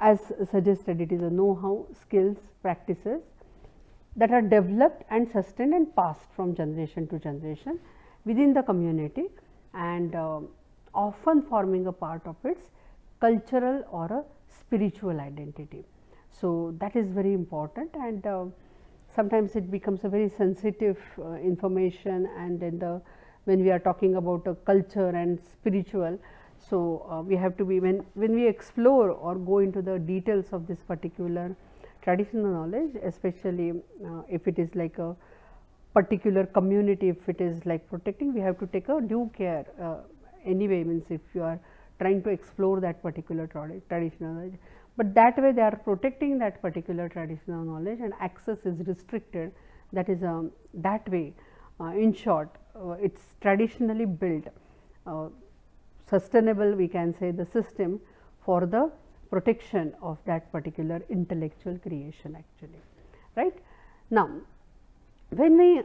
as suggested, it is a know-how, skills, practices that are developed and sustained and passed from generation to generation within the community, and often forming a part of its cultural or a spiritual identity. So, that is very important, and sometimes it becomes a very sensitive information, and then when we are talking about a culture and spiritual. So, we have to be, when we explore or go into the details of this particular traditional knowledge, especially if it is like a particular community, if it is like protecting, we have to take a due care anyway, means if you are trying to explore that particular traditional knowledge, but that way they are protecting that particular traditional knowledge and access is restricted. That is that way, in short, it is traditionally built, sustainable, we can say, the system for the protection of that particular intellectual creation actually, right. Now, when we